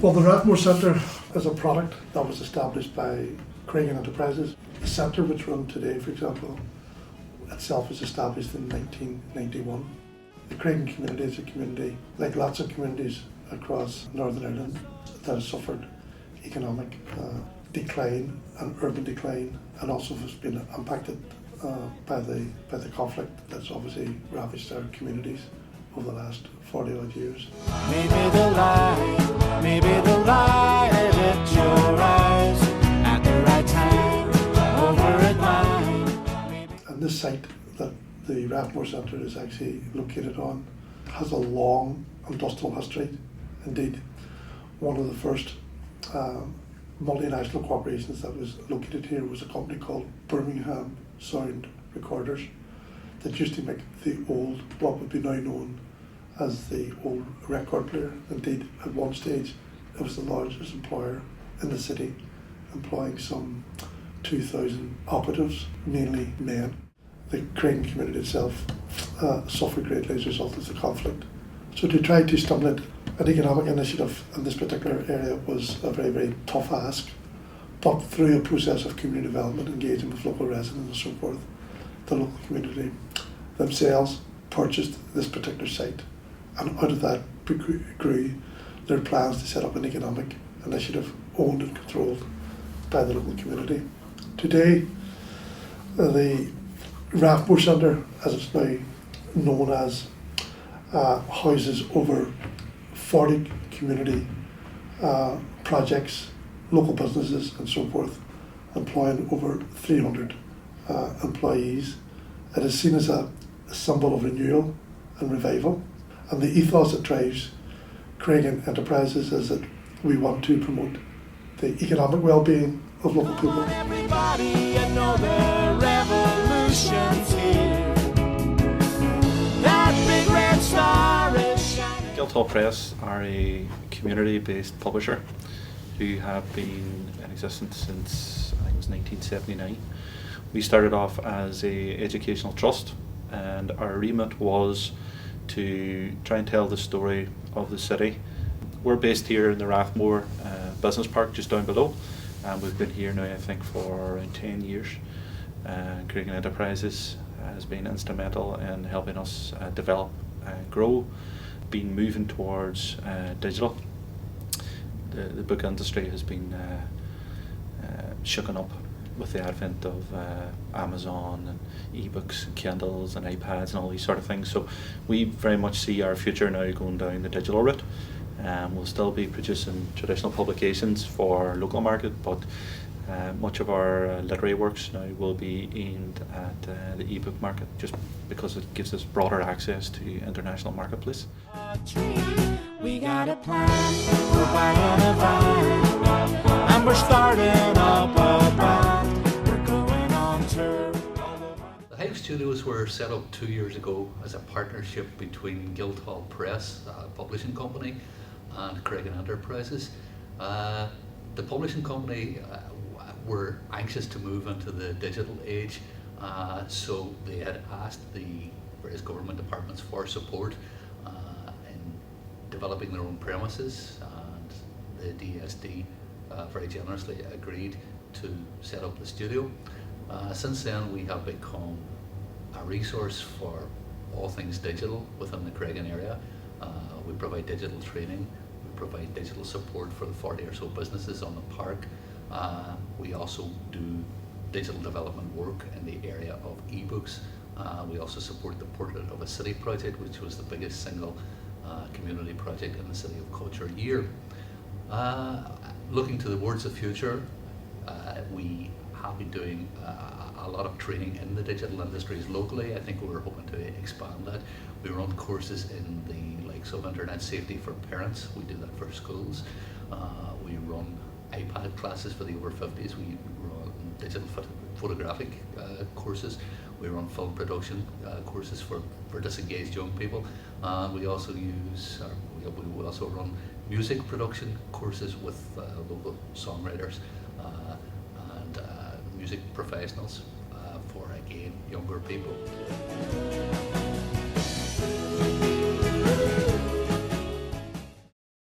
Well, the Rathmore Centre is a product that was established by Craigan Enterprises. The centre which run today, for example, itself was established in 1991. The Craigan community is a community, like lots of communities across Northern Ireland, that has suffered economic decline and urban decline, and also has been impacted by the conflict that's obviously ravaged our communities over the last 40 odd years. Maybe the light hit your eyes at the right time, over at mine. And this site that the Rathmore Centre is actually located on has a long industrial history. Indeed, one of the first multinational corporations that was located here was a company called Birmingham Sound Recorders that used to make the old, what would be now known as the old record player. Indeed, at one stage, it was the largest employer in the city, employing some 2,000 operatives, mainly men. The Craigan community itself suffered greatly as a result of the conflict. So to try to stimulate an economic initiative in this particular area was a very, very tough ask. But through a process of community development, engaging with local residents and so forth, the local community themselves purchased this particular site. And out of that grew their plans to set up an economic initiative owned and controlled by the local community. Today, the Rathmore Centre, as it's now known as, houses over 40 community projects, local businesses and so forth, employing over 300 employees. It is seen as a symbol of renewal and revival. And the ethos that drives Craigan Enterprises is that we want to promote the economic well-being of local people. Everybody, you know the revolution's here. That big red star is shining. Guildhall Press are a community-based publisher who have been in existence since, I think it was 1979. We started off as a educational trust, and our remit was to try and tell the story of the city. We're based here in the Rathmore Business Park just down below, and we've been here now I think for around 10 years. Craigan Enterprises has been instrumental in helping us develop and grow, been moving towards digital. The book industry has been shooken up with the advent of Amazon and ebooks and Kindles and iPads and all these sort of things. So we very much see our future now going down the digital route. We'll still be producing traditional publications for local market, but much of our literary works now will be aimed at the ebook market, just because it gives us broader access to international marketplace. We got a plan, we're biting a vine, and we're starting up a band. We're going on tour. The Hive Studios were set up 2 years ago as a partnership between Guildhall Press, a publishing company, and Craigan Enterprises. The publishing company were anxious to move into the digital age, so they had asked the various government departments for support in developing their own premises, and the DSD very generously agreed to set up the studio. Since then we have become a resource for all things digital within the Craigan area. We provide digital training, we provide digital support for the 40 or so businesses on the park. We also do digital development work in the area of ebooks. We also support the Portrait of a City project, which was the biggest single community project in the City of Culture year. Looking towards the future, we have been doing a lot of training in the digital industries locally. I think we're hoping to expand that. We run courses in the likes of internet safety for parents. We do that for schools. We run iPad classes for the over 50s. We run digital photographic courses. We run film production courses for disengaged young people. We also we also run music production courses with local songwriters and music professionals for, again, younger people.